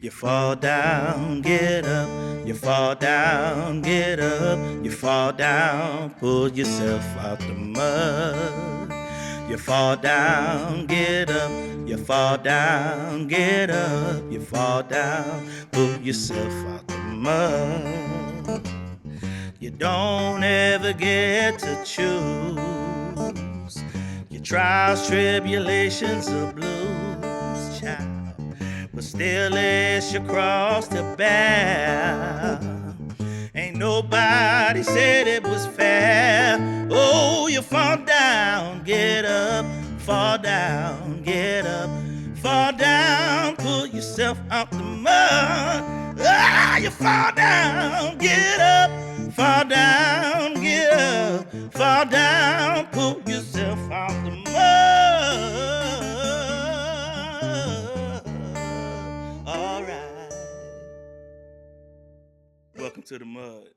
You fall down, get up. You fall down, get up. You fall down, pull yourself out the mud. You fall down, get up. You fall down, get up. You fall down, pull yourself out the mud. You don't ever get to choose your trials, tribulations, or blues, child. But still it's your cross to bear. Ain't nobody said it was fair. Oh, you fall down, get up, fall down, get up, fall down, pull yourself out the mud. Ah, you fall down, get up, fall down, get up, fall down, pull yourself out the mud. All right. Welcome to the mud.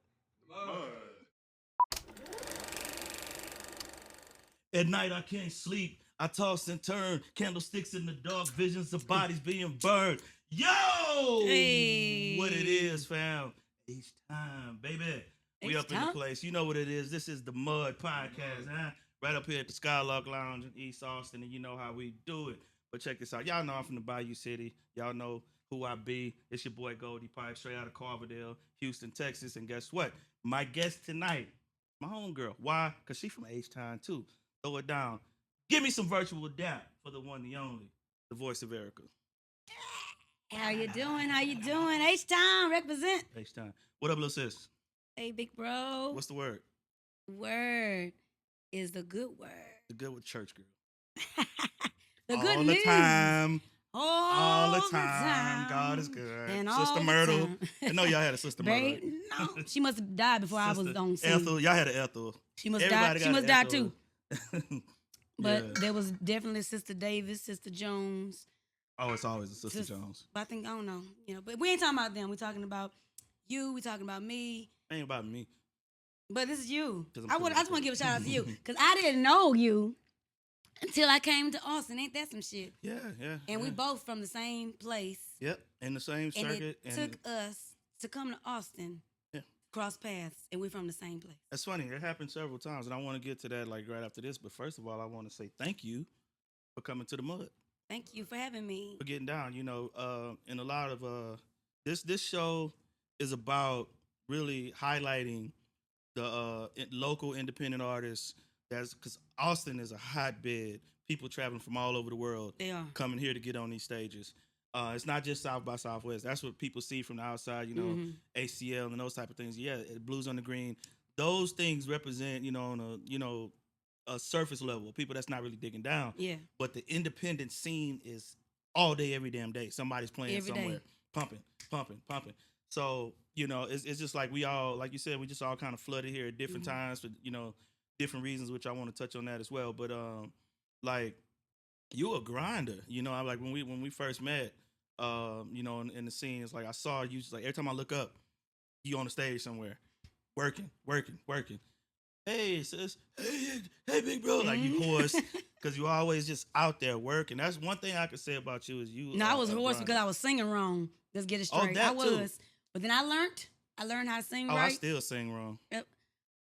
At night I can't sleep. I toss and turn, candlesticks in the dark, visions of bodies being burned. Yo! Hey. What it is, fam. Each time, baby. We up in the place. You know what it is. This is the Mud Podcast, huh? Right up here at the Skylark Lounge in East Austin, and you know how we do it. But check this out. Y'all know I'm from the Bayou City. Y'all know who I be. It's your boy Goldie Pipe, straight out of Carverdale, Houston, Texas. And guess what? My guest tonight, my homegirl. Why? Because she from H-Town, too. Throw it down. Give me some virtual dap for the one, the only, the voice of Erica. How you doing? How you doing? H-Town, represent. H-Town. What up, little sis? Hey, big bro. What's the word? Word is the good word. The good with church girl. The good all news. The time. All the time. God is good. And Sister Myrtle. I know y'all had a Sister Myrtle. No, she must have died before I was on scene. Ethel. Y'all had an Ethel. She must die. She must die too. But yeah. There was definitely Sister Davis, Sister Jones. Oh, it's always a Sister Jones. But I think, I don't know. But we ain't talking about them. We're talking about you. We're talking about me. Ain't about me. But this is you. I just want to give a shout out to you. Because I didn't know you until I came to Austin. Ain't that some shit? Yeah. And we both from the same place. Yep, in the same circuit. And it took us to come to Austin, cross paths, and we're from the same place. That's funny. It happened several times, and I want to get to that like right after this. But first of all, I want to say thank you for coming to the mud. Thank you for having me. For getting down. And a lot of this show is about really highlighting the local independent artists. That's because Austin is a hotbed. People traveling from all over the world. They are coming here to get on these stages. It's not just South by Southwest. That's what people see from the outside, ACL and those type of things. Yeah, Blues on the Green. Those things represent, on a surface level, people that's not really digging down. Yeah. But the independent scene is all day, every damn day. Somebody's playing every somewhere, day. pumping. So, it's just like we all, like you said, we just all kind of flooded here at different times for, different reasons, which I want to touch on that as well. But, like, you a grinder, I'm like, when we first met, in the scene, it's like I saw you, just like every time I look up, you on the stage somewhere, working. Hey, sis. Hey, big bro. Like you hoarse because you always just out there working. That's one thing I could say about you is you. No, I was hoarse because I was singing wrong. Let's get it straight. I was. Too. But then I learned how to sing right. I still sing wrong. Yep.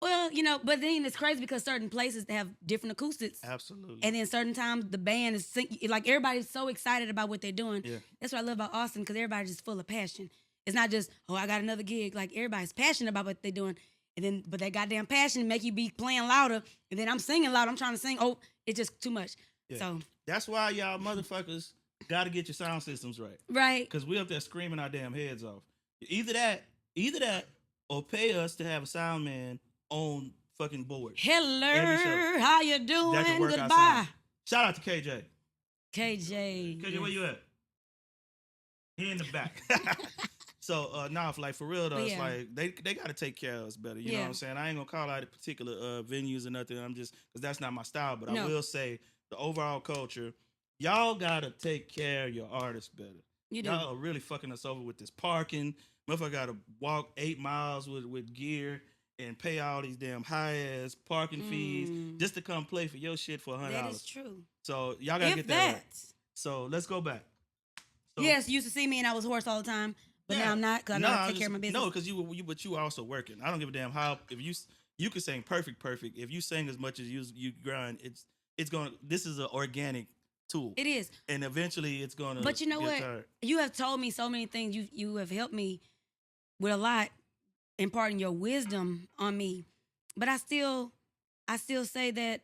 Well, but then it's crazy because certain places have different acoustics. Absolutely. And then certain times the band is like everybody's so excited about what they're doing. Yeah. That's what I love about Austin because everybody's just full of passion. It's not just, I got another gig. Like everybody's passionate about what they're doing. And then, but that goddamn passion make you be playing louder. And then I'm singing loud. I'm trying to sing. Oh, it's just too much. Yeah. So that's why y'all motherfuckers got to get your sound systems right. Right. Because we up there screaming our damn heads off. Either that, or pay us to have a sound man on fucking board. Hello, how you doing? Goodbye. Shout out to KJ. KJ, where you at? He in the back. So for real though, it's like they got to take care of us better. You know what I'm saying? I ain't gonna call out particular venues or nothing. I'm just because that's not my style. But I will say the overall culture, y'all gotta take care of your artists better. Y'all are really fucking us over with this parking. Motherfucker gotta walk 8 miles with gear and pay all these damn high ass parking fees just to come play for your shit for $100. That is true. So y'all gotta get that right. So let's go back. So yes, you used to see me and I was hoarse all the time, but now I'm not because I know how to take care of my business. No, because but you were also working. I don't give a damn how if you can sing perfect. If you sing as much as you grind, it's going. This is an organic tool. It is, and eventually it's going to. But you know what? Tired. You have told me so many things. You have helped me with a lot, imparting your wisdom on me. But I still say that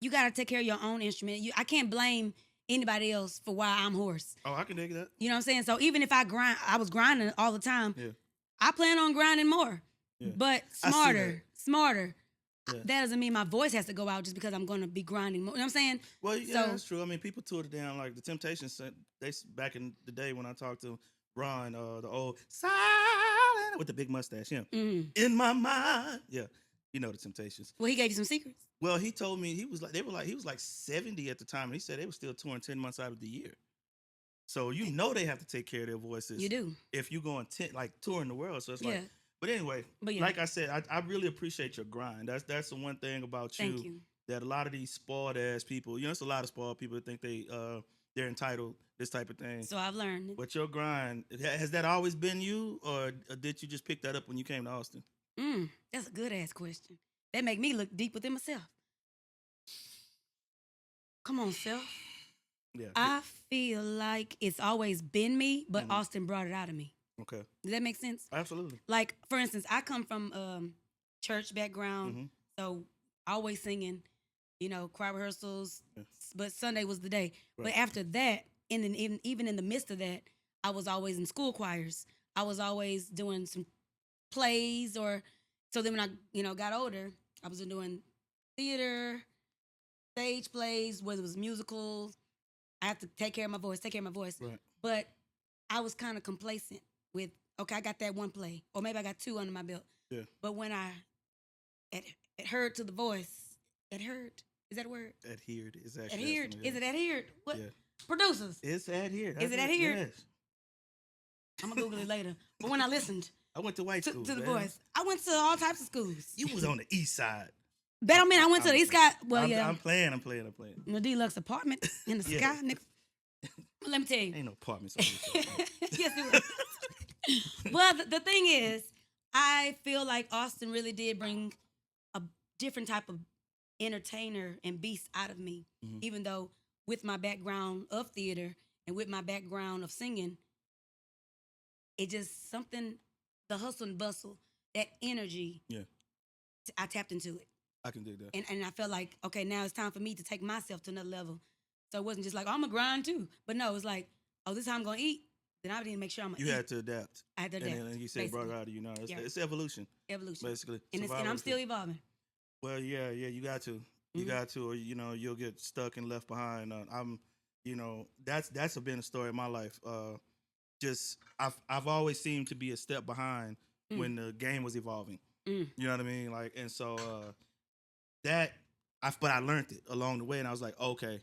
you got to take care of your own instrument. I can't blame anybody else for why I'm hoarse. Oh, I can dig that. You know what I'm saying? So even if I was grinding all the time. Yeah. I plan on grinding more, but smarter. Yeah. That doesn't mean my voice has to go out just because I'm going to be grinding more. You know what I'm saying? Well, yeah, that's true. I mean, people toured it down. Like the Temptations, they back in the day when I talked to Ron, the old silent with the big mustache, him. Mm-hmm. In my mind, yeah, you know the Temptations. Well, he gave you some secrets. Well, he told me he was like 70 at the time, and he said they were still touring 10 months out of the year. So you know they have to take care of their voices. You do. If you go on touring the world, so it's like. But anyway, like I said, I really appreciate your grind. That's the one thing about you that a lot of these spoiled ass people, you know, it's a lot of spoiled people that think they're entitled, this type of thing. So I've learned. But your grind, has that always been you, or did you just pick that up when you came to Austin? That's a good ass question. That make me look deep within myself. Come on, self. Yeah. I feel like it's always been me, but Austin brought it out of me. Okay. Does that make sense? Absolutely. Like, for instance, I come from church background, so always singing, you know, choir rehearsals, but Sunday was the day. Right. But after that, even in the midst of that, I was always in school choirs. I was always doing some plays so then when I, got older, I was doing theater, stage plays, whether it was musicals. I have to take care of my voice. Right. But I was kind of complacent with, okay, I got that one play, or maybe I got two under my belt. Yeah. But when I adhered to the voice, adhered, is that a word? Adhered is actually. Adhered. Is it adhered? What? Yeah. Producers. It's adhered. Is it adhered? Yes. I'm going to Google it later. But when I listened. I went to white school. To the voice. I went to all types of schools. You was on the east side. That don't mean I went to the east side. Well, I'm playing. The deluxe apartment in the sky, nigga. Let me tell you. Ain't no apartments on this side. Yes, it was. Well, the thing is, I feel like Austin really did bring a different type of entertainer and beast out of me, even though with my background of theater and with my background of singing, it just something, the hustle and bustle, that energy, I tapped into it. I can dig that. And I felt like, okay, now it's time for me to take myself to another level. So it wasn't just like, oh, I'm going to grind too. But no, it was like, oh, this is how I'm going to eat. Then I didn't make sure I'm going to eat. You had to adapt. I had to adapt. And you said brought it out of you now. It's evolution. Evolution. Basically. And I'm still evolving. Well, yeah, you got to. You got to, or, you'll get stuck and left behind. That's been a story of my life. I've always seemed to be a step behind when the game was evolving. You know what I mean? Like, and so but I learned it along the way, and I was like, okay,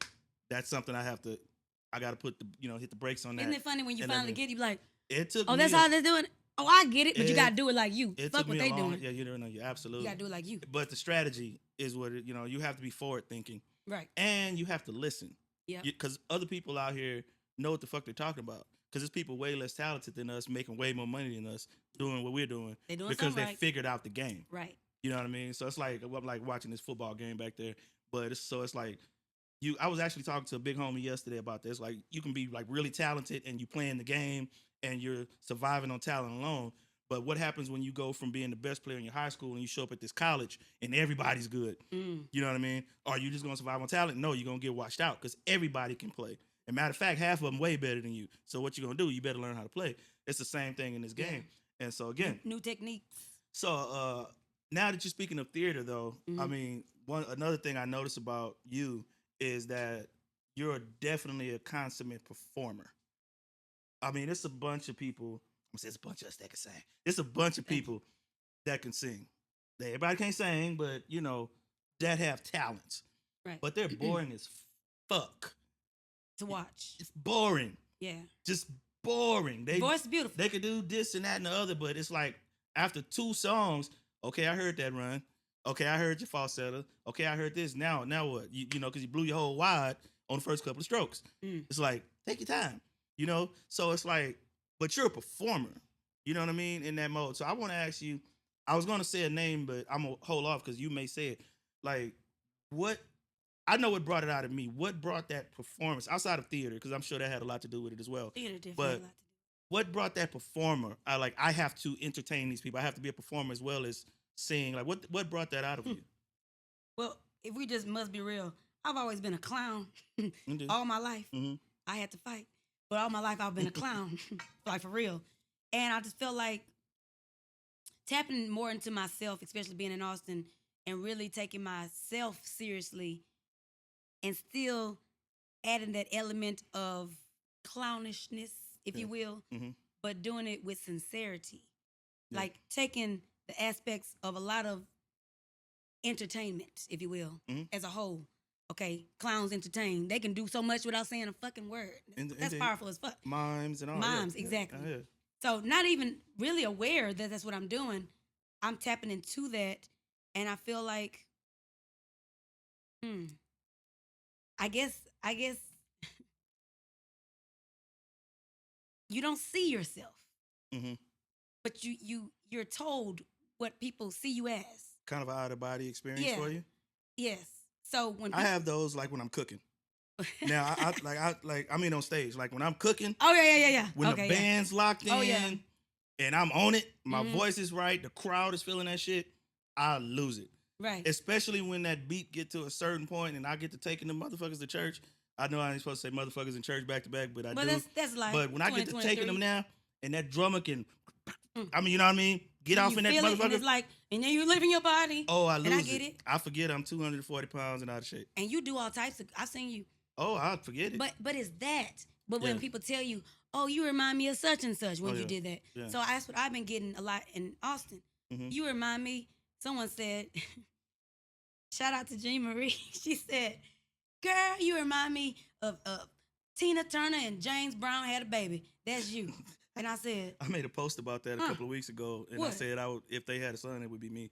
that's something I got to put hit the brakes on that. Isn't it funny when you finally get it, you be like, it took. Oh, that's how they're doing it. Oh, I get it, but you gotta do it like you. Fuck what they doing. Yeah, you don't know. You absolutely. You gotta do it like you. But the strategy is what you have to be forward thinking, right? And you have to listen. Yeah. Because other people out here know what the fuck they're talking about. Because there's people way less talented than us, making way more money than us, doing what we're doing. They're doing because they right. figured out the game. Right. You know what I mean? So it's like I'm like watching this football game back there. But it's like I was actually talking to a big homie yesterday about this. Like, you can be like really talented and you playing the game and you're surviving on talent alone. But what happens when you go from being the best player in your high school and you show up at this college and everybody's good? You know what I mean? Are you just going to survive on talent? No, you're going to get washed out because everybody can play. And matter of fact, half of them way better than you. So what you going to do? You better learn how to play. It's the same thing in this game. And so again. New techniques. So now that you're speaking of theater, though, I mean, another thing I noticed about you is that you're definitely a consummate performer. I mean, it's a bunch of people. I'm saying it's a bunch of us that can sing. It's a bunch of people that can sing. Everybody can't sing, but that have talents. Right. But they're boring as fuck to watch. It's boring. Yeah. Just boring. Voice is beautiful. They could do this and that and the other, but it's like after 2 songs, okay, I heard that run. Okay, I heard your falsetto. Okay, I heard this. Now what? Because you blew your whole wide on the first couple of strokes. It's like, take your time. You know, so it's like, but you're a performer. You know what I mean in that mode. So I want to ask you. I was going to say a name, but I'm gonna hold off because you may say it. Like, what? I know what brought it out of me. What brought that performance outside of theater? Because I'm sure that had a lot to do with it as well. Theater definitely But had a lot to do. what brought that performer? I have to entertain these people. I have to be a performer as well as sing. Like what brought that out of you? Well, if we just must be real, I've always been a clown Indeed. all my life. Mm-hmm. I had to fight, but all my life I've been a clown, like for real. And I just felt like tapping more into myself, especially being in Austin, and really taking myself seriously, and still adding that element of clownishness, if you will, Mm-hmm. but doing it with sincerity. Yeah. Like taking the aspects of a lot of entertainment, if you will, Mhm. as a whole. Okay, clowns entertain. They can do so much without saying a fucking word. That's Indeed. powerful as fuck. Mimes and all. Mimes, yeah. exactly. Yeah. So not even really aware that that's what I'm doing. I'm tapping into that, and I feel like, I guess you don't see yourself, Mm-hmm. but you're told what people see you as. Kind of an out of body experience Yeah. for you. Yes. So when I have those like when I'm cooking. Now I mean on stage, like when I'm cooking, oh yeah. when Okay, the band's locked in Oh, yeah. and I'm on it, my Mhm. voice is right, the crowd is feeling that shit, I lose it. right. Especially when that beat get to a certain point and I get to taking the motherfuckers to church. I know I ain't supposed to say motherfuckers in church back to back, but I But do. that's like. But when I get to taking them 2023. now and that drummer can, Mm. I mean, you know what I mean? Get And off you in that feel it, and motherfucker. it's like, and then you live in your body. Oh, I lose and I get it. I forget I'm 240 pounds and out of shape. And you do all types of. I seen you. Oh, I forget it. But it's that. But when Yeah. people tell you, oh, you remind me of such and such when Oh, you yeah. did that. Yeah. So that's what I've been getting a lot in Austin. Mhm. You remind me. Someone said, shout out to Jean Marie. She said, girl, you remind me of Tina Turner and James Brown had a baby. That's you. And I said, I made a post about that a Huh. couple of weeks ago, and I What? said if they had a son, it would be me.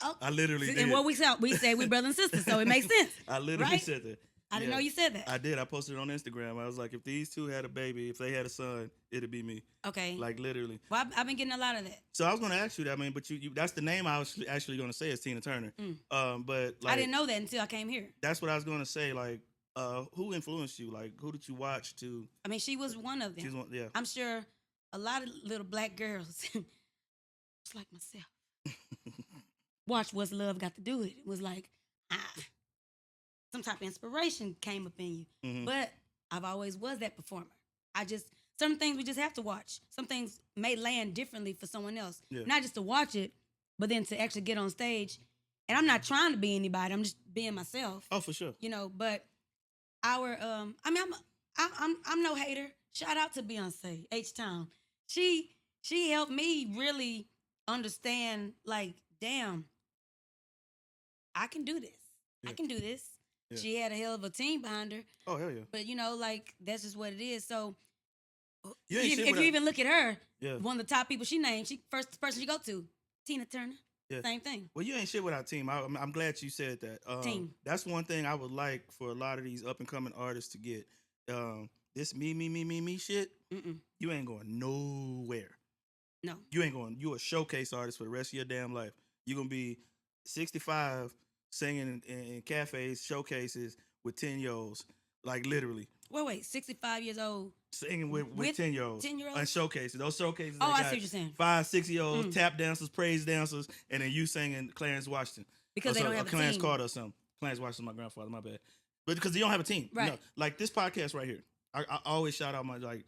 oh. I literally did. And what we say we brother and sister, so it makes sense. I literally right? said that. I didn't Yeah. know you said that. I did. I posted it on Instagram. I was like, if these two had a baby, if they had a son, it'd be me. Okay. Like literally. Well, I've been getting a lot of that. So I was going to ask you that. I mean, but you that's the name I was actually going to say is Tina Turner. But like, I didn't know that until I came here. That's what I was going to say. Like, who influenced you? Like, who did you watch to? I mean, she was one of them. She's one. Yeah. I'm sure a lot of little black girls, just like myself, watch What's Love Got to Do with It. It was like, some type of inspiration came up in you. Mhm. But I've always was that performer. Some things we just have to watch. Some things may land differently for someone else. Yeah. Not just to watch it, but then to actually get on stage. And I'm not trying to be anybody. I'm just being myself. Oh, for sure. You know, but our I'm no hater. Shout out to Beyonce, H-Town. She helped me really understand, like, damn, I can do this. Yeah. I can do this. Yeah. She had a hell of a team behind her. Oh, hell yeah. But you know, like, that's just what it is. So You ain't if shit you without- even look at her, Yeah. one of the top people she named, first person she go to, Tina Turner. Yeah. Same thing. Well, you ain't shit without team. I'm glad you said that. Team. That's one thing I would like for a lot of these up and coming artists to get. This me shit. Mm-mm. You ain't going nowhere. No. You ain't going. You a showcase artist for the rest of your damn life. You're gonna be 65 singing in cafes, showcases with 10-year-olds, like literally Wait, 65 years old. singing with With 10-year-olds. 10-year-olds? And showcases. Those showcases. Oh, they I got see what you're saying. 5-6-year-olds, tap dancers, praise dancers, and then you singing Clarence Washington. Because they don't have a Clarence team. Carter or something. Clarence Washington's my grandfather, my bad. But because you don't have a team. Right. No, like this podcast right here. I always shout out my, like,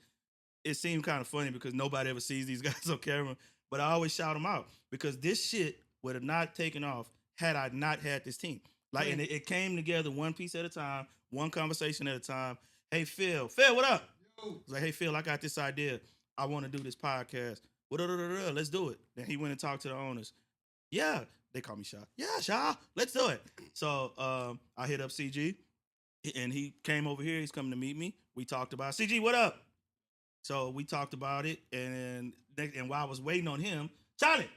it seemed kind of funny because nobody ever sees these guys on camera, but I always shout them out because this shit would have not taken off had I not had this team. Like, Right. and it came together one piece at a time, one conversation at a time. Hey, Phil, what up? It's like, hey, Phil, I got this idea. I want to do this podcast. Let's do it. Then he went and talked to the owners. Yeah, they call me Shaw. Yeah, Shaw, let's do it. So I hit up CG, and he came over here. He's coming to meet me. We talked about CG. What up? So we talked about it, and while I was waiting on him, Charlie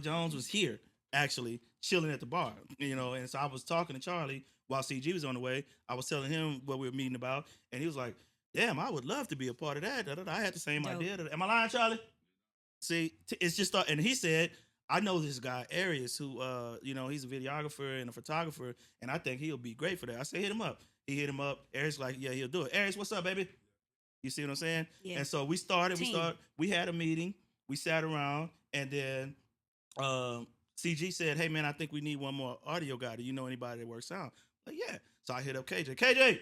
Jones was here actually chilling at the bar, you know. And so I was talking to Charlie while CG was on the way. I was telling him what we were meeting about, and he was like, damn, I would love to be a part of that. I had the same Dope. idea. Am I lying, Charlie? See, it's just and he said, I know this guy Arius, who he's a videographer and a photographer, and I think he'll be great for that. I say hit him up. He hit him up. Arius like, yeah, he'll do it. Arius, what's up, baby? You see what I'm saying? Yeah. And so we started. We had a meeting. We sat around, and then CG said, hey man, I think we need one more audio guy. Do you know anybody that works sound? Like, yeah. So I hit up KJ. KJ,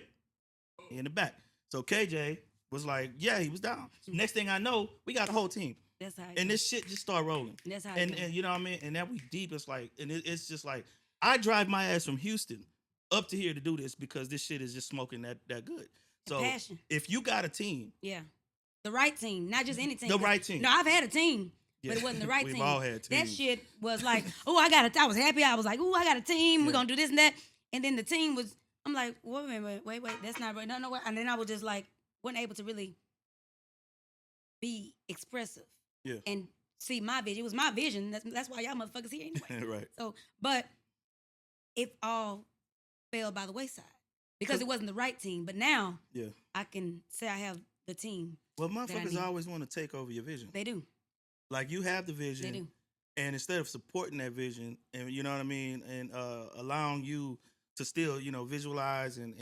he in the back. So KJ was like, yeah, he was down. Next thing I know, we got a whole team. That's how. And this shit just started rolling. That's how. And you know what I mean? And that we deep. It's like, and it's just like, I drive my ass from Houston up to here to do this because this shit is just smoking that good. So passion. If you got a team, yeah, the right team, not just any team. The right team. No, I've had a team. Yeah. But it wasn't the right We've team. all had teams. That shit was like, I was happy. I was like, I got a team. We're going to do this and that. And then the team was, I'm like, wait, that's not right. No. And then I was just like, wasn't able to really be expressive. Yeah. And see my vision. It was my vision. That's why y'all motherfuckers here anyway. Right. So, but it all fell by the wayside because it wasn't the right team. But now I can say I have the team. Well, motherfuckers always want to take over your vision. They do. Like you have the vision. They do. And instead of supporting that vision and you know what I mean, and allowing you to still, visualize and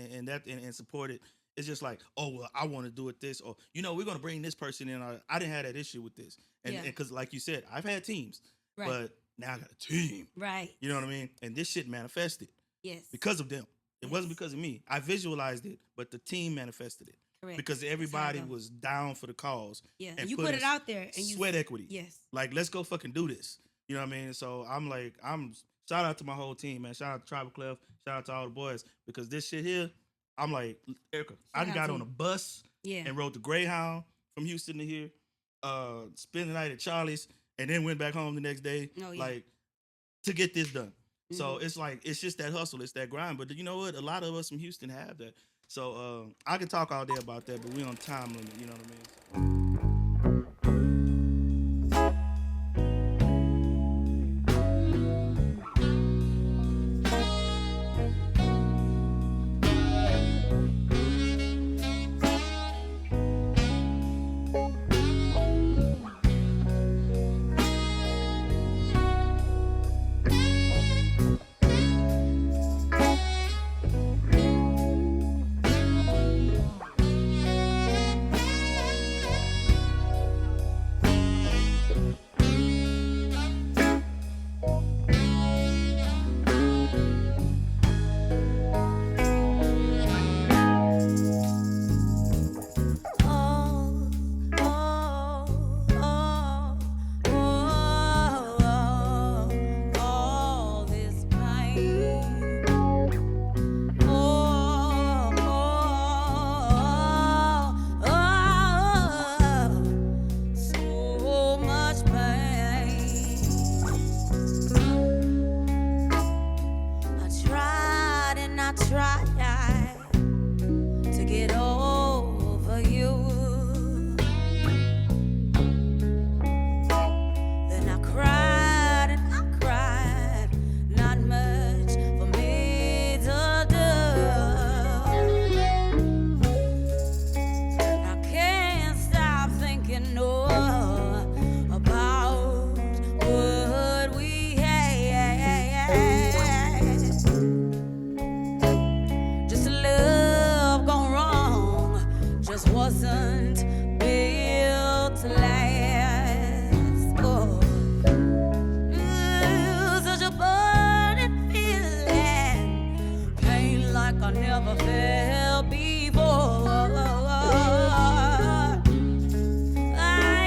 support it, it's just like, oh well, I want to do it this, or we're gonna bring this person in. I didn't have that issue with this. And because like you said, I've had teams. Right. But now I got a team. Right. You know what I mean? And this shit manifested. Yes. Because of them. It wasn't because of me. I visualized it, but the team manifested it. Correct. Because everybody was down for the cause. Yeah. And you put it out there and sweat equity. Yes. Like, let's go fucking do this. You know what I mean? So I'm shout out to my whole team, man. Shout out to Trybal Klef. Shout out to all the boys. Because this shit here, I'm like, Erica, I got on a bus and rode the Greyhound from Houston to here, spent the night at Charlie's, and then went back home the next day, like, to get this done. Mm-hmm. So it's like, it's just that hustle, it's that grind. But you know what? A lot of us from Houston have that. So I can talk all day about that, but we on time limit, you know what I mean? never felt before. I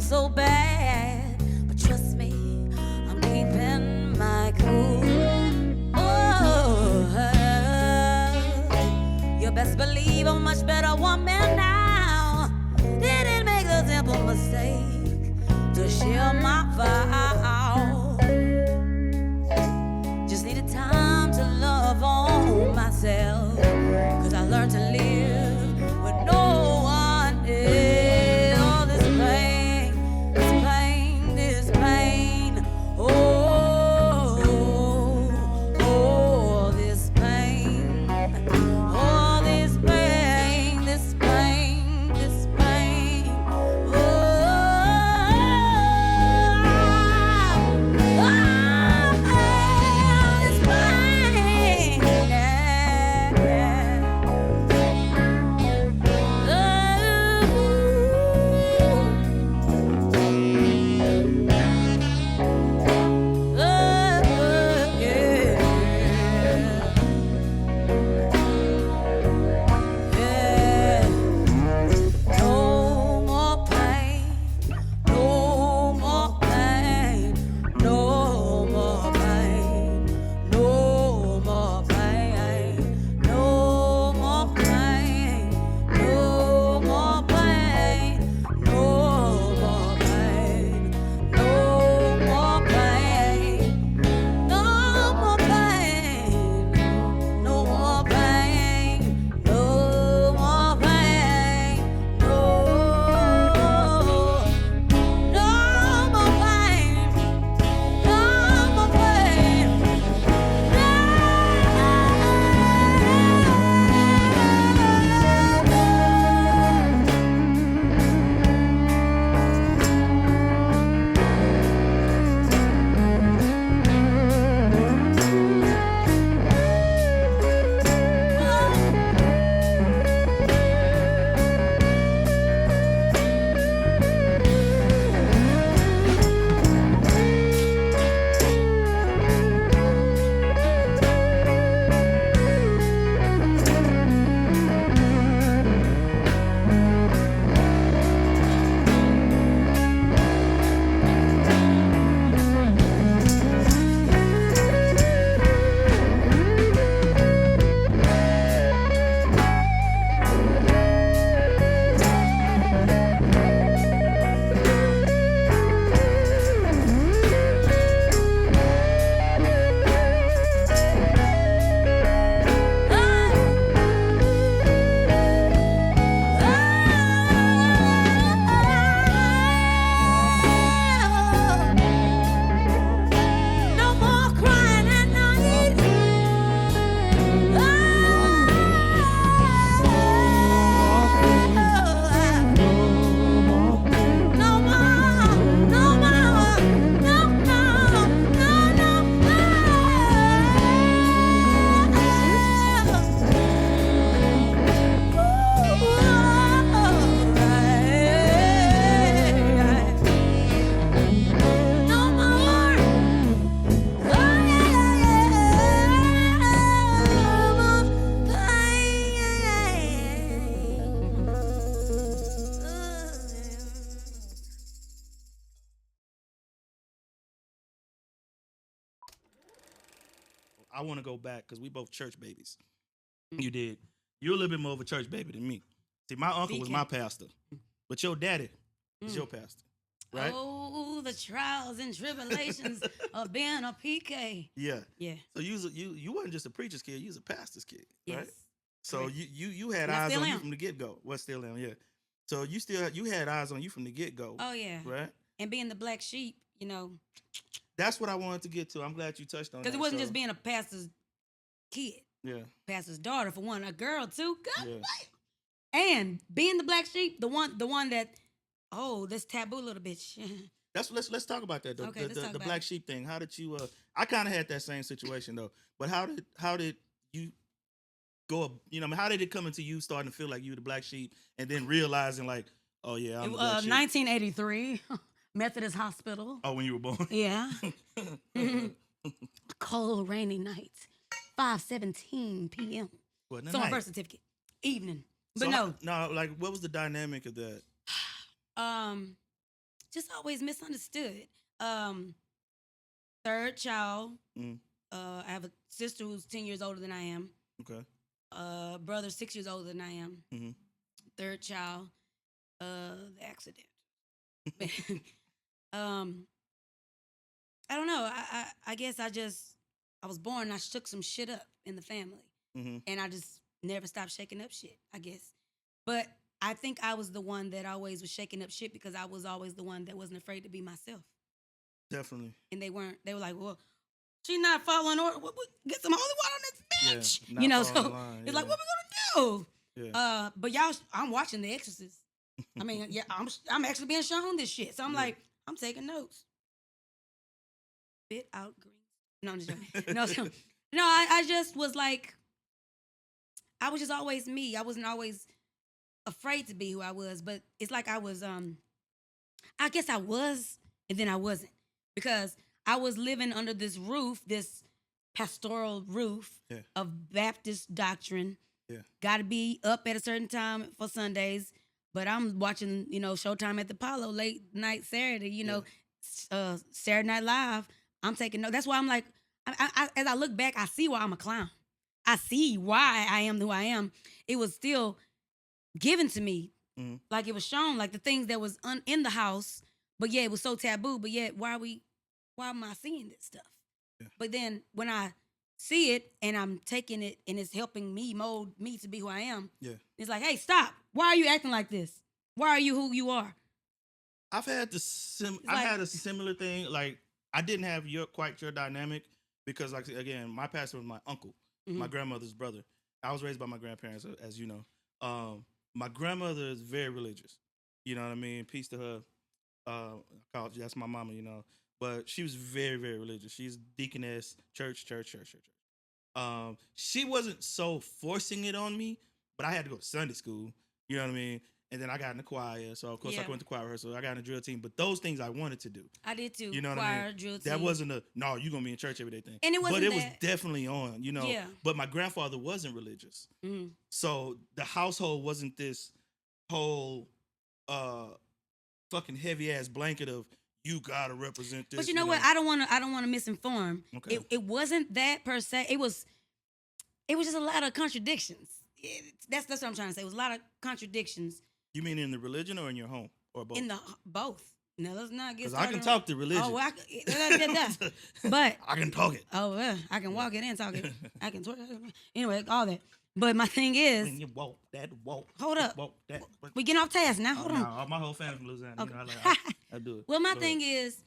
so bad, but trust me, I'm keeping my cool. Oh, you best believe I'm a much better woman now. Didn't make the simple mistake to share my vow. Just needed time to love on myself, 'cause I learned to live with no one else. Oh, this pain, this pain, this pain. Oh, oh, this pain. Oh, this pain, this pain, this pain. Oh, this pain. No more pain, no more pain, no more pain, no more pain, no more pain, no more pain, no more pain, no more pain, no more pain, no more pain, no more pain, no more crying at night. No more, no more, no, no, no, no, no more. I want to go back because we both church babies. You did. You're a little bit more of a church baby than me. See, my uncle was my pastor, but your daddy is your pastor, right? Oh, the trials and tribulations of being a PK. Yeah. Yeah. So you wasn't just a preacher's kid, you was a pastor's kid, right? Yes. So Correct. you had And I eyes still on you am. from the get go. Well, still am, yeah. So you had eyes on you from the get go. Oh yeah. Right. And being the black sheep, you know, That's what I wanted to get to. I'm glad you touched on that. because it wasn't So, just being a pastor's kid, yeah. pastor's daughter for one, a girl too. God, Yeah. and being the black sheep, the one that, oh, this taboo little bitch. Let's talk about that though. Okay, let's talk The about black it. sheep thing. How did you? I kind of had that same situation though. But how did you go? You know, how did it come into you starting to feel like you were the black sheep, and then realizing like, oh yeah, I'm the black sheep. 1983, Methodist Hospital. Oh, when you were born. Yeah. Cold, rainy night, 5:17 p.m. Wasn't it So my night? birth certificate, evening. But So no, no, like what was the dynamic of that? just always misunderstood. Third child. Mm. I have a sister who's 10 years older than I am. Okay. Brother 6 years older than I am. Mm-hmm. Third child. The accident. I don't know. I guess I was born and I shook some shit up in the family. Mm-hmm. And I just never stopped shaking up shit, I guess. But I think I was the one that always was shaking up shit because I was always the one that wasn't afraid to be myself. Definitely. And they were like, well, she's not following order. Get some holy water on this bitch. Yeah, you know, following so the line, it's like, what we gonna do? Yeah. But y'all, I'm watching The Exorcist. I mean, yeah, I'm actually being shown this shit. So I'm like, I'm taking notes. Spit out green. No, I'm just joking. No, I just was like, I was just always me. I wasn't always afraid to be who I was, but it's like I was, I guess I was, and then I wasn't. Because I was living under this roof, this pastoral roof of Baptist doctrine. Yeah. Got to be up at a certain time for Sundays, but I'm watching, Showtime at the Apollo late night Saturday, Saturday Night Live. I'm taking notes. That's why I'm like, as I look back, I see why I'm a clown. I see why I am who I am. It was still given to me. Mm-hmm. Like it was shown, like the things that was in the house, but yeah, it was so taboo. But yet, why am I seeing this stuff? Yeah. But then when I see it and I'm taking it and it's helping me mold me to be who I am, it's like, hey, stop. Why are you acting like this? Why are you who you are? I've had had a similar thing. Like I didn't have quite your dynamic because, like again, my pastor was my uncle, my grandmother's brother. I was raised by my grandparents, as you know. My grandmother is very religious. You know what I mean? Peace to her. That's my mama, But she was very, very religious. She's deaconess, church. She wasn't so forcing it on me, but I had to go to Sunday school. You know what I mean? And then I got in the choir, so of course I went to choir rehearsal. I got in the drill team, but those things I wanted to do. I did too. You know what choir, I mean? Drill team. That wasn't you're gonna be in church every day thing. And it wasn't. But it was definitely on, Yeah. But my grandfather wasn't religious, so the household wasn't this whole fucking heavy ass blanket of you gotta represent this. But you know what? I don't want to misinform. Okay. It wasn't that per se. It was just a lot of contradictions. That's what I'm trying to say. It was a lot of contradictions. You mean in the religion or in your home or both? In the both. No, let's not get Because started. I can talk to religion. Oh, well, but I can talk it. Oh, I can walk it and talk it. I can talk. Anyway, all that. But my thing is, when you walk that walk. Hold up. Walk that. We getting off task now. Hold on. No, my whole family from Louisiana. Okay. I do it. Well, my thing is,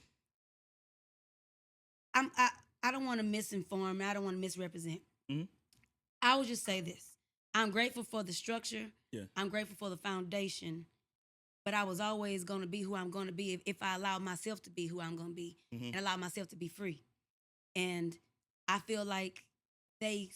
I don't want to misinform. I don't want to misrepresent. Mm-hmm. I will just say this. I'm grateful for the structure. Yeah. I'm grateful for the foundation. But I was always going to be who I'm going to be if I allow myself to be who I'm going to be and allow myself to be free. And I feel like they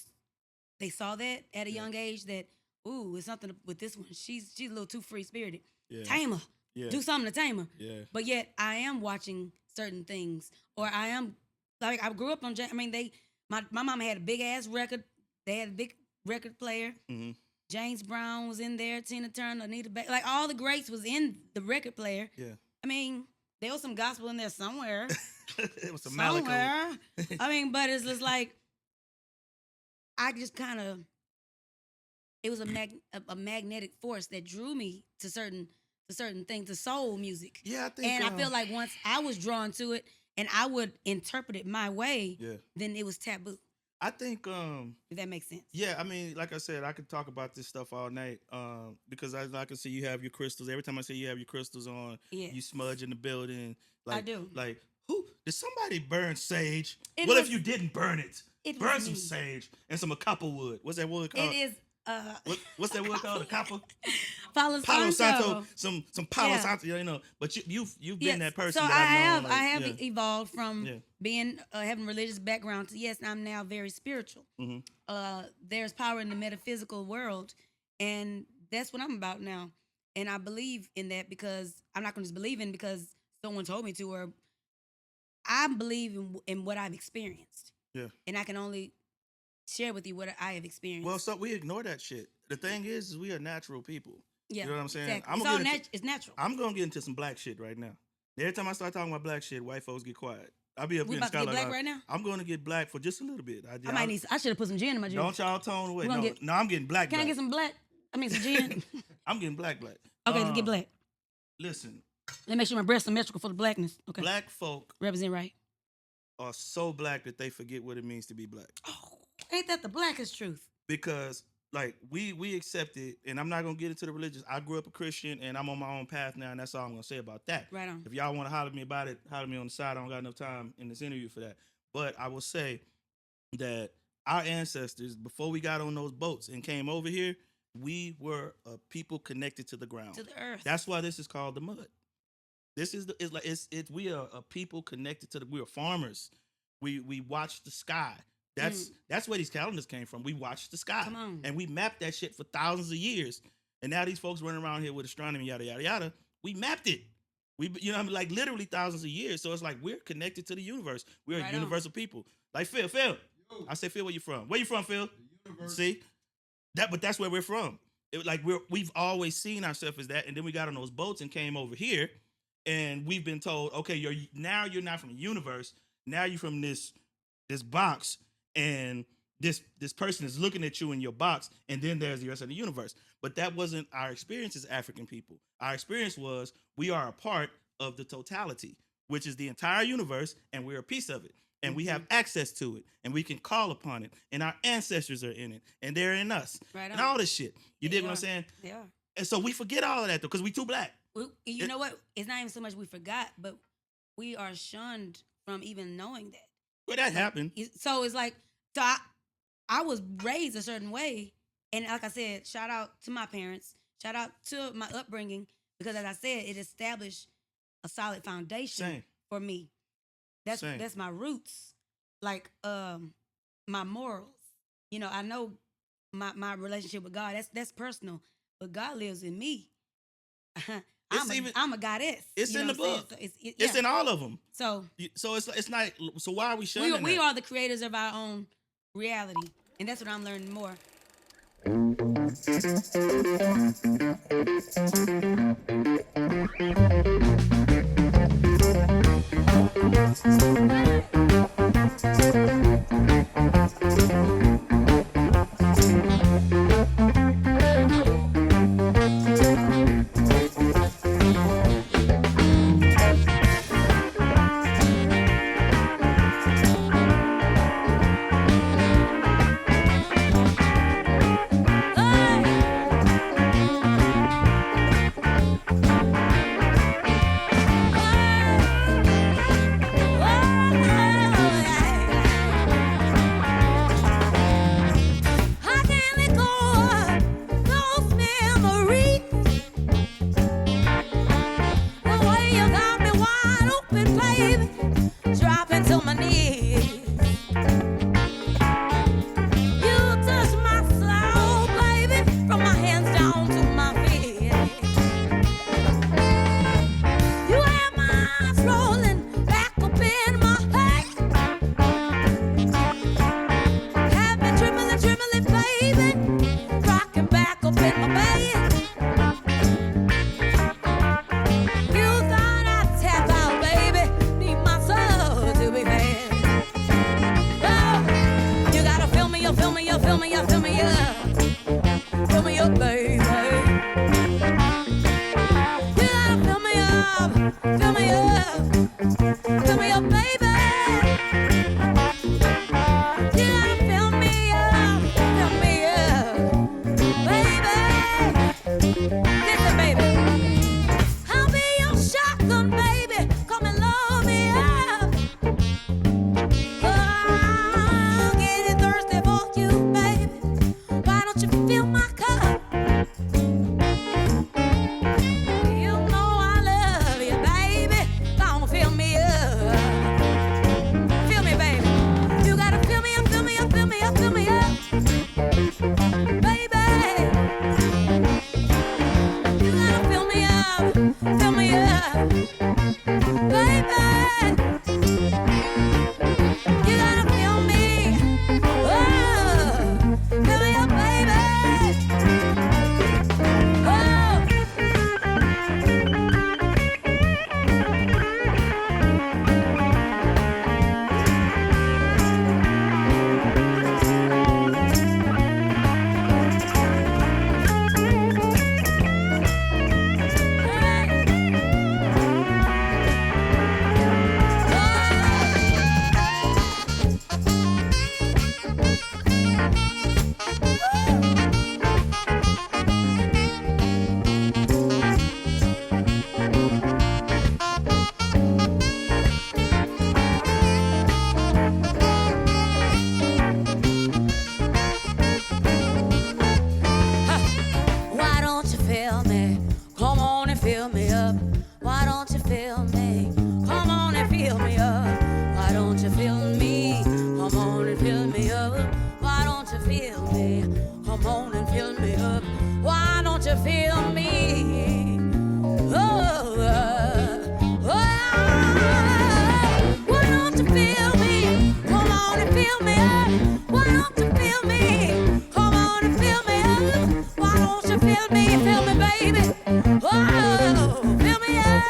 saw that at a young age that, ooh, it's something with this one. She's a little too free-spirited. Yeah. Tame her. Yeah. Do something to tame her. Yeah. But yet I am watching certain things. Or I am, like I grew up on, my mama had a big-ass record. They had a big record player. Mm-hmm. James Brown was in there, Tina Turner, Anita Baker, like all the greats was in the record player. Yeah. I mean, there was some gospel in there somewhere. It was some somewhere. But it's just like, I just kind of, it was a magnetic force that drew me to certain things, to soul music. Yeah, I think. And I feel like once I was drawn to it and I would interpret it my way, then it was taboo. I think if that makes sense. Yeah, like I said, I could talk about this stuff all night. Because I can see you have your crystals. Every time I see you have your crystals on, you smudge in the building. Like, I do. Like, who did somebody burn sage? What if you didn't burn it? Burn some sage and some copper wood. What's that wood called? It is what's that wood called? A copper? Palo Santo. Some Palo Santo, But you've been that person. So that I have evolved from being having religious background to I'm now very spiritual. Mm-hmm. There's power in the metaphysical world, and that's what I'm about now. And I believe in that because I'm not going to just believe in because someone told me to, or I believe in what I've experienced. Yeah, and I can only share with you what I have experienced. Well, so we ignore that shit. The thing is we are natural people. Yeah, you know what I'm saying? Exactly. It's natural. I'm gonna get into some black shit right now. Every time I start talking about black shit, white folks get quiet. I'll be up We here in about to get Skylark. black right now? I'm going to get black for just a little bit. I should have put some gin in my juice. Don't y'all tone away. We gonna No, get- no, I'm getting black. Can I get some black? I mean, some gin. I'm getting black. Okay, let's get black. Listen, Let me make sure my breasts symmetrical for the blackness. Okay. black folk Represent right. are so black that they forget what it means to be black. Oh, ain't that the blackest truth? Because like we accept it, and I'm not gonna get into the religious. I grew up a Christian, and I'm on my own path now, and that's all I'm gonna say about that. Right on. If y'all want to holler at me about it, holler at me on the side. I don't got enough time in this interview for that. But I will say that our ancestors, before we got on those boats and came over here, we were a people connected to the ground, To the earth. That's why this is called the mud. This is we are a people connected to we are farmers. We watch the sky. That's where these calendars came from. We watched the sky. Come on. And we mapped that shit for thousands of years. And now these folks running around here with astronomy, yada yada yada. We mapped it. Like literally thousands of years. So it's like we're connected to the universe. We're Right a universal people. Like Phil. Yo. I say, Phil, where you from? Where you from, Phil? The universe. See? But that's where we're from. We've always seen ourselves as that, and then we got on those boats and came over here, and we've been told, okay, you're not from the universe. Now you're from this box, and this person is looking at you in your box, and then there's the rest of the universe. But that wasn't our experience as African people. Our experience was we are a part of the totality, which is the entire universe, and we're a piece of it. And we have access to it, and we can call upon it, and our ancestors are in it, and they're in us, Right and on. all this shit. You dig what I'm saying? They are. And so we forget all of that though, because we too black. You know what? It's not even so much we forgot, but we are shunned from even knowing that. Well, that happened. So it's like, I was raised a certain way, and like I said, shout out to my parents, shout out to my upbringing, because as I said, it established a solid foundation Same. for me. That's my roots, like my morals. I know my relationship with God. That's personal, but God lives in me. I'm a goddess. It's in the book. So It's in all of them. So it's not. So why are we shunning we that? are the creators of our own reality, and that's what I'm learning more.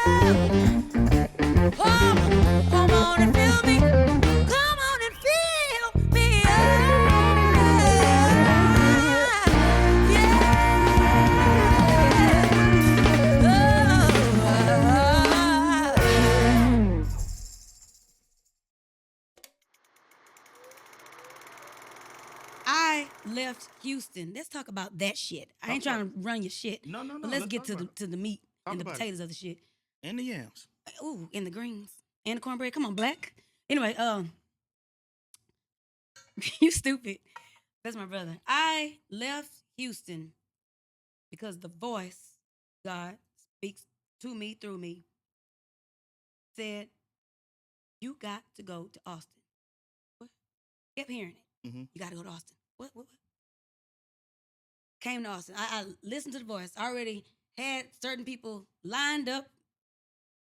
Come on and feel me. Come on and feel me. I left Houston. Let's talk about that shit. I ain't trying to run your shit. No. But let's get to the meat and the about it. potatoes of the shit. And the yams. Ooh, and the greens. And the cornbread. Come on, Black. Anyway, you stupid. That's my brother. I left Houston because the voice, God speaks to me through me, said, you got to go to Austin. What? Kept hearing it. Mm-hmm. You got to go to Austin. What? Came to Austin. I listened to the voice. I already had certain people lined up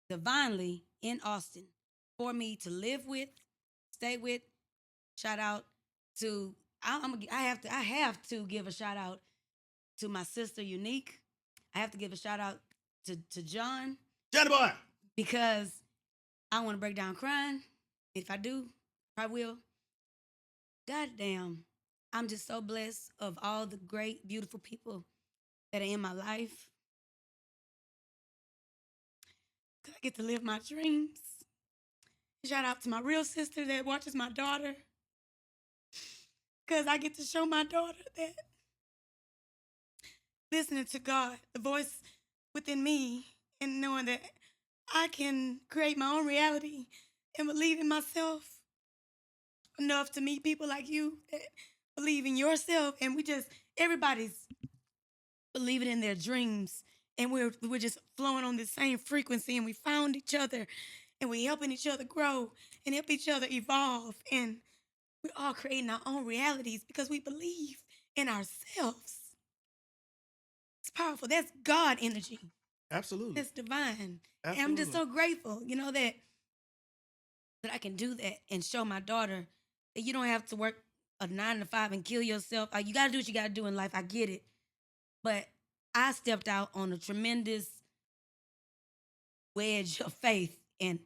divinely in Austin for me to live with, stay with. Shout out to I have to give a shout out to my sister Unique. I have to give a shout out to John. Johnny boy. Because I want to break down crying. If I do, I will. Goddamn, I'm just so blessed of all the great, beautiful people that are in my life. I get to live my dreams. Shout out to my real sister that watches my daughter. Because I get to show my daughter that listening to God, the voice within me, and knowing that I can create my own reality and believe in myself enough to meet people like you that believe in yourself. And everybody's believing in their dreams. And we're just flowing on the same frequency, and we found each other, and we helping each other grow and help each other evolve. And we're all creating our own realities because we believe in ourselves. It's powerful. That's God energy. Absolutely. That's divine. Absolutely. And I'm just so grateful, that I can do that and show my daughter that you don't have to work a 9 to 5 and kill yourself. You got to do what you got to do in life. I get it. But I stepped out on a tremendous wedge of faith, and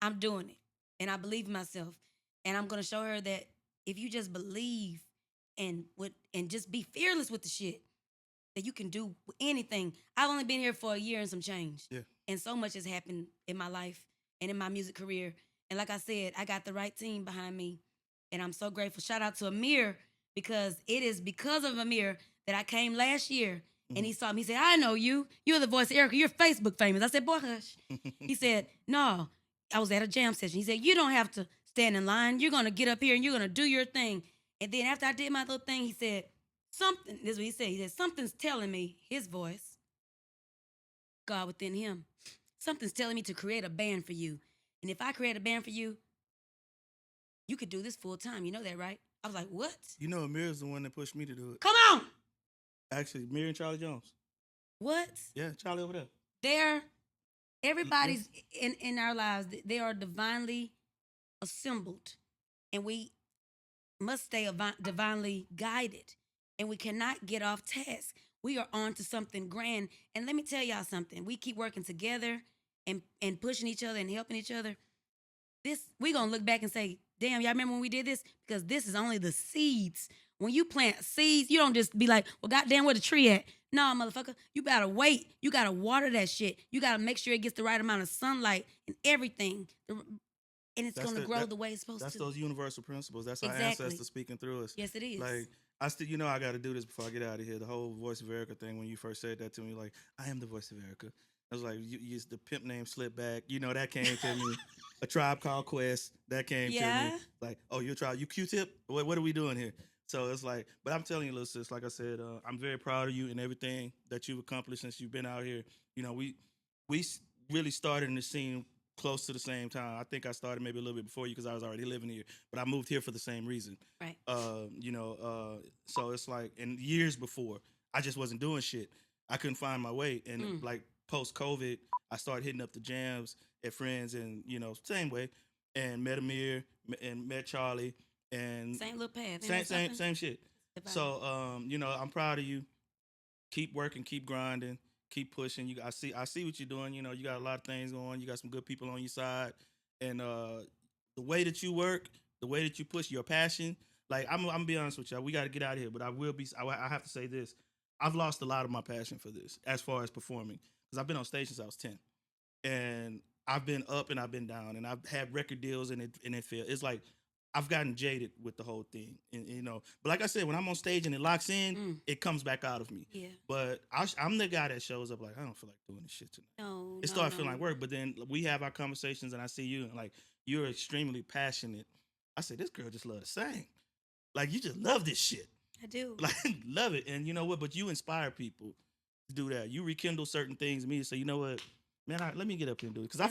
I'm doing it. And I believe in myself. And I'm going to show her that if you just believe and just be fearless with the shit, that you can do anything. I've only been here for a year and some change. Yeah. And so much has happened in my life and in my music career. And like I said, I got the right team behind me. And I'm so grateful. Shout out to Amir, because it is because of Amir that I came last year. And he saw me. He said, I know you. You're the voice of Erica. You're Facebook famous. I said, boy, hush. He said, no. I was at a jam session. He said, you don't have to stand in line. You're going to get up here and you're going to do your thing. And then after I did my little thing, he said, this is what he said. He said, something's telling me, his voice, God within him, something's telling me to create a band for you. And if I create a band for you, you could do this full time. You know that, right? I was like, what? You know, Amir's the one that pushed me to do it. Come on. Actually, Amir and Charlie Jones. What? Yeah, Charlie over there. Everybody's in our lives, they are divinely assembled. And we must stay divinely guided. And we cannot get off task. We are on to something grand. And let me tell y'all something. We keep working together and pushing each other and helping each other. We're going to look back and say, damn, y'all remember when we did this? Because this is only the seeds. When you plant seeds, you don't just be like, well, goddamn, where the tree at? No, motherfucker, you gotta wait. You gotta water that shit. You gotta make sure it gets the right amount of sunlight and everything. And it's going to grow the way it's supposed to. That's those universal principles. That's our Exactly. ancestors speaking through us. Yes, it is. Like, I still, I got to do this before I get out of here. The whole voice of Erica thing, when you first said that to me, like, I am the voice of Erica. I was like, you used the pimp name slip back. That came to me. A Tribe Called Quest, that came to me. Like, oh, you're Tribe, you Q-Tip? What are we doing here? So it's like, but I'm telling you, little sis, like I said, I'm very proud of you and everything that you've accomplished since you've been out here. We really started in the scene close to the same time. I think I started maybe a little bit before you because I was already living here, but I moved here for the same reason. Right. So it's like, and years before, I just wasn't doing shit. I couldn't find my way. And like post-COVID, I started hitting up the jams at friends and, same way. And met Amir and met Charlie. And same little path. Same shit. So, I'm proud of you. Keep working, keep grinding. keep pushing. I see what you're doing. You know, you got a lot of things going. You got some good people on your side, and the way that you work, the way that you push your passion. Like I'm gonna be honest with y'all. We got to get out of here, but I have to say this. I've lost a lot of my passion for this as far as performing because I've been on stage since I was 10, and I've been up and I've been down, and I've had record deals, and it feels it's like I've gotten jaded with the whole thing, and you know. But like I said, when I'm on stage and it locks in, it comes back out of me. Yeah. But I'm the guy that shows up like I don't feel like doing this shit tonight. No. It starts feeling like work, but then we have our conversations, and I see you, and like you're extremely passionate. I say this girl just love to sing, like you just love this shit. I do. Like love it, and you know what? But you inspire people to do that. You rekindle certain things in me. So you know what, man? Let me get up here and do it because I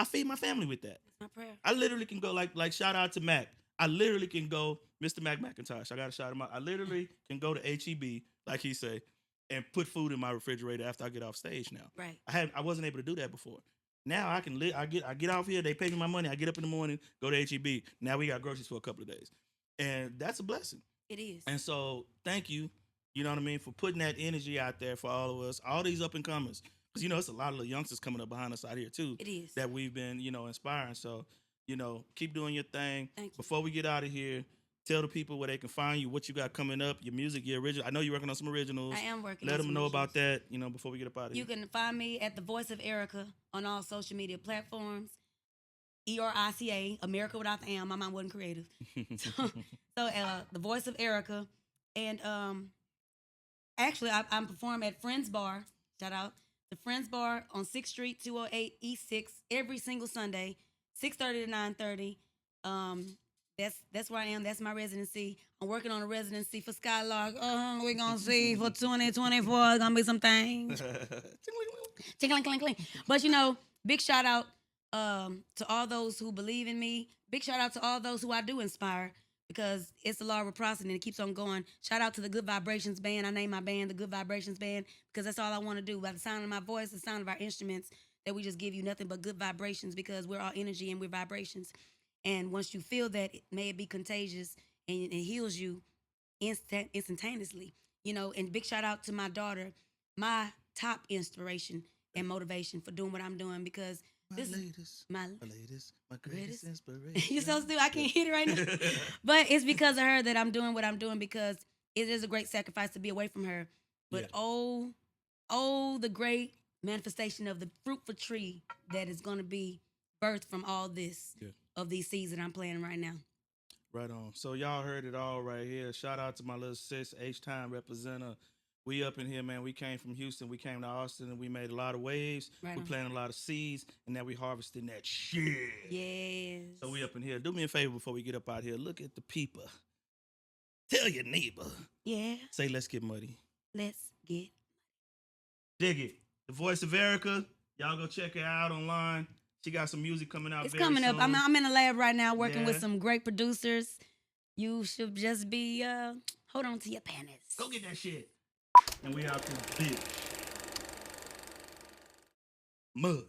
feed my family with that. That's my prayer. I literally can go like shout out to Mac. I literally can go, Mr. Mac McIntosh. I got to shout him out. I literally can go to HEB, like he say, and put food in my refrigerator after I get off stage now. Right. I wasn't able to do that before. Now I can I get off here. They pay me my money. I get up in the morning, go to HEB. Now we got groceries for a couple of days, and that's a blessing. It is. And so thank you. You know what I mean, for putting that energy out there for all of us, all these up and comers. Because, you know, it's a lot of little youngsters coming up behind us out here, too. It is. That we've been, you know, inspiring. So, you know, keep doing your thing. Thank you. Before we get out of here, tell the people where they can find you, what you got coming up, your music, your original. I know you're working on some originals. I am working Let on them some know originals. about that, you know, before we get up out of here. You can find me at The Voice of Erica on all social media platforms. ERICA, America without the M. My mom wasn't creative. So The Voice of Erica. And actually, I'm performing at Friends Bar. Shout out to Friends Bar on 6th Street, 208 East 6, every single Sunday, 6:30 to 9:30. That's where I am. That's my residency. I'm working on a residency for Skylark. We're going to see for 2024. Going to be some things. Tinkling, cling, cling. But, you know, big shout out to all those who believe in me. Big shout out to all those who I do inspire. Because it's the law of reciprocity and it keeps on going. Shout out to the Good Vibrations Band. I named my band the Good Vibrations Band because that's all I want to do. By the sound of my voice, the sound of our instruments, that we just give you nothing but good vibrations because we're all energy and we're vibrations. And once you feel that, it may be contagious and it heals you instantaneously. You know, and big shout out to my daughter, my top inspiration and motivation for doing what I'm doing because my greatest inspiration. You're so stupid. I can't hit it right now. But it's because of her that I'm doing what I'm doing because it is a great sacrifice to be away from her. But the great manifestation of the fruitful tree that is going to be birthed from all this of these seeds that I'm planting right now. Right on. So y'all heard it all right here. Shout out to my little sis, H-Time representative. We up in here, man. We came from Houston. We came to Austin, and we made a lot of waves. Right we planted a lot of seeds, and now we harvesting that shit. Yes. So we up in here. Do me a favor before we get up out here. Look at the people. Tell your neighbor. Yeah. Say, let's get muddy. Let's get. Dig it. The Voice of Erica. Y'all go check her out online. She got some music coming out. It's very coming soon. up. I'm in the lab right now working with some great producers. You should just be hold on to your panties. Go get that shit. And we out to the bitch. Mud.